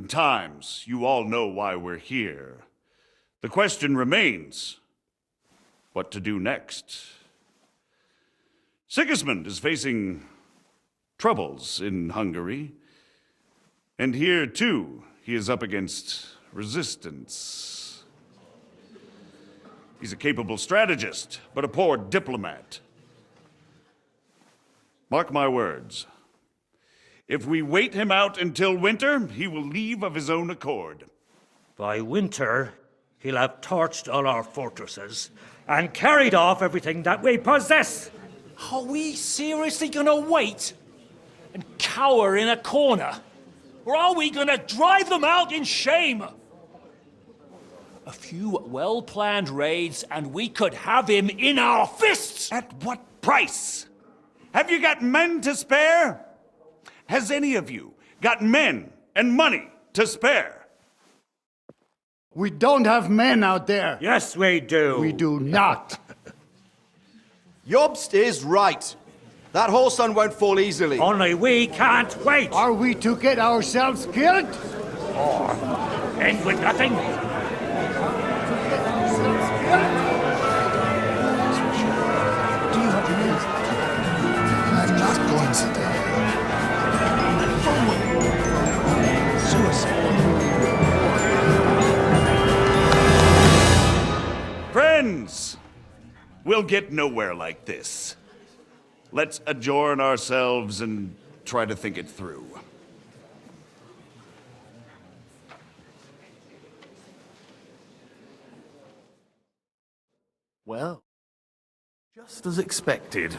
1,000 times. You all know why we're here. The question remains, what to do next? Sigismund is facing troubles in Hungary. And here, too, he is up against resistance. He's a capable strategist, but a poor diplomat. Mark my words. If we wait him out until winter, he will leave of his own accord. By winter, he'll have torched all our fortresses and carried off everything that we possess. Are we seriously gonna wait and cower in a corner? Or are we gonna drive them out in shame? A few well-planned raids and we could have him in our fists! At what price? Have you got men to spare? Has any of you got men and money to spare? We don't have men out there. Yes, we do. We do not. Jobst is right. That whole sun won't fall easily. Only we can't wait. Are we to get ourselves killed? Or end with nothing. I'm not going to die. Friends, we'll get nowhere like this. Let's adjourn ourselves and try to think it through. Well, just as expected.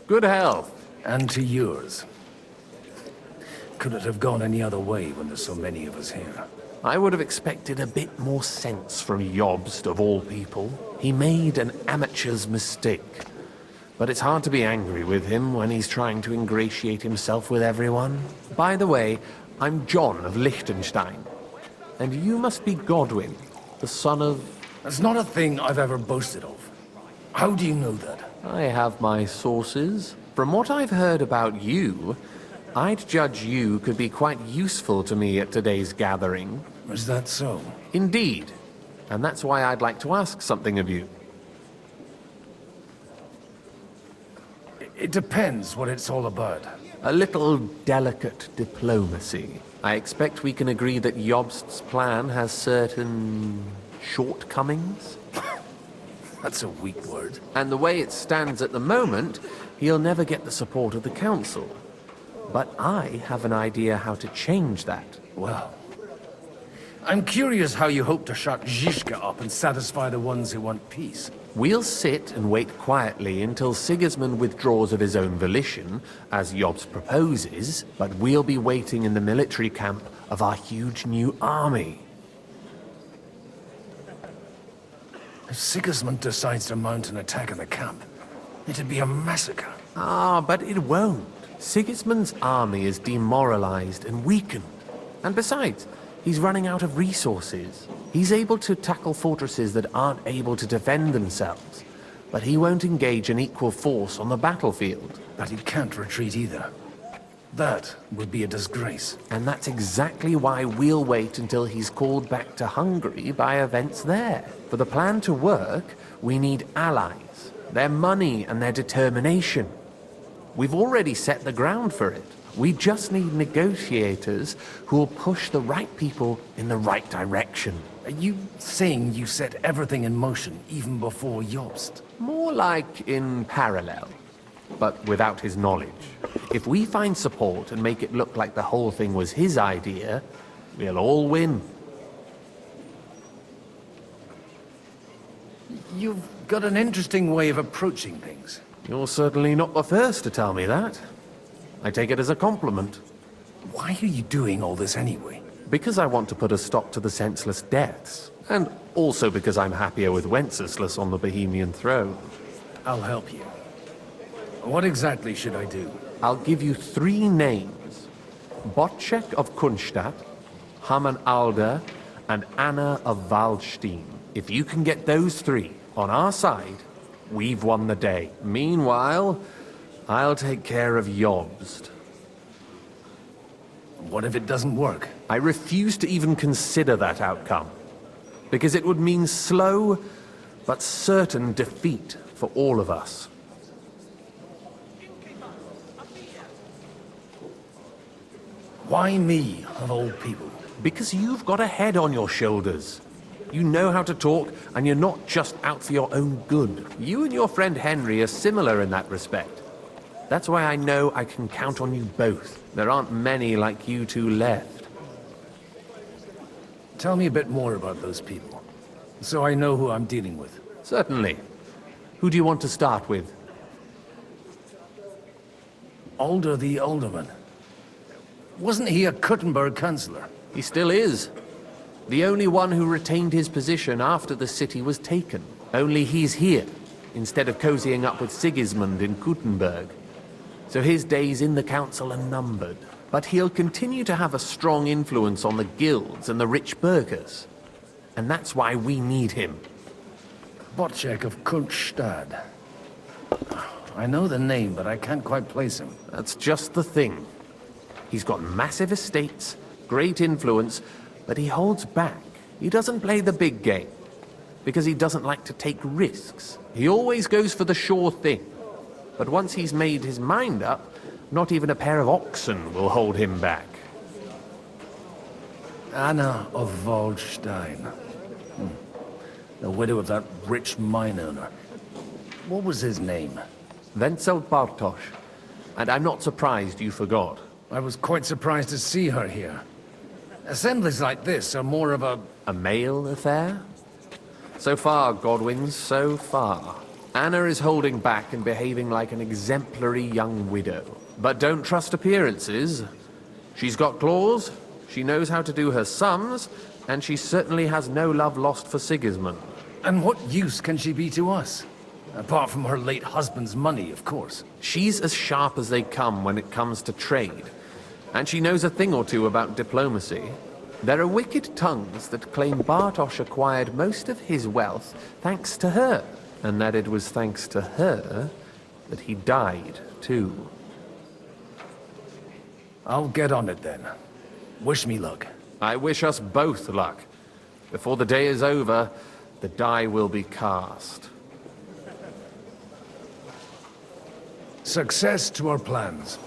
Good health. And to yours. Could it have gone any other way when there's so many of us here? I would have expected a bit more sense from Jobst, of all people. He made an amateur's mistake. But it's hard to be angry with him when he's trying to ingratiate himself with everyone. By the way, I'm John of Liechtenstein. And you must be Godwin, the son of... That's not a thing I've ever boasted of. How do you know that? I have my sources. From what I've heard about you, I'd judge you could be quite useful to me at today's gathering. Is that so? Indeed. And that's why I'd like to ask something of you. It depends what it's all about. A little delicate diplomacy. I expect we can agree that Jobst's plan has certain... shortcomings? That's a weak word. And the way it stands at the moment, he'll never get the support of the council. But I have an idea how to change that. Well, I'm curious how you hope to shut Zizka up and satisfy the ones who want peace. We'll sit and wait quietly until Sigismund withdraws of his own volition, as Jobst proposes, but we'll be waiting in the military camp of our huge new army. If Sigismund decides to mount an attack on the camp, it'd be a massacre. Ah, but it won't. Sigismund's army is demoralized and weakened. And besides, he's running out of resources. He's able to tackle fortresses that aren't able to defend themselves. But he won't engage an equal force on the battlefield. But he can't retreat either. That would be a disgrace. And that's exactly why we'll wait until he's called back to Hungary by events there. For the plan to work, we need allies, their money and their determination. We've already set the ground for it. We just need negotiators who will push the right people in the right direction. Are you saying you set everything in motion even before Jobst? More like in parallel, but without his knowledge. If we find support and make it look like the whole thing was his idea, we'll all win. You've got an interesting way of approaching things. You're certainly not the first to tell me that. I take it as a compliment. Why are you doing all this anyway? Because I want to put a stop to the senseless deaths. And also because I'm happier with Wenceslas on the Bohemian throne. I'll help you. What exactly should I do? I'll give you 3 names. Botchek of Kunstadt, Haman Alder, and Anna of Waldstein. If you can get those 3 on our side, we've won the day. Meanwhile, I'll take care of Jobst. What if it doesn't work? I refuse to even consider that outcome, because it would mean slow but certain defeat for all of us. Why me, of all people? Because you've got a head on your shoulders. You know how to talk, and you're not just out for your own good. You and your friend Henry are similar in that respect. That's why I know I can count on you both. There aren't many like you two left. Tell me a bit more about those people, so I know who I'm dealing with. Certainly. Who do you want to start with? Alder the Alderman. Wasn't he a Kuttenberg councillor? He still is. The only one who retained his position after the city was taken. Only he's here, instead of cozying up with Sigismund in Kuttenberg. So his days in the council are numbered. But he'll continue to have a strong influence on the guilds and the rich burghers. And that's why we need him. Botchek of Kultstad. I know the name, but I can't quite place him. That's just the thing. He's got massive estates, great influence, but he holds back. He doesn't play the big game, because he doesn't like to take risks. He always goes for the sure thing. But once he's made his mind up, not even a pair of oxen will hold him back. Anna of Waldstein. The widow of that rich mine owner. What was his name? Wenzel Bartosz. And I'm not surprised you forgot. I was quite surprised to see her here. Assemblies like this are more of a... A male affair? So far, Godwin, so far. Anna is holding back and behaving like an exemplary young widow. But don't trust appearances. She's got claws, she knows how to do her sums, and she certainly has no love lost for Sigismund. And what use can she be to us? Apart from her late husband's money, of course. She's as sharp as they come when it comes to trade. And she knows a thing or two about diplomacy. There are wicked tongues that claim Bartosz acquired most of his wealth thanks to her. And that it was thanks to her that he died, too. I'll get on it then. Wish me luck. I wish us both luck. Before the day is over, the die will be cast. Success to our plans.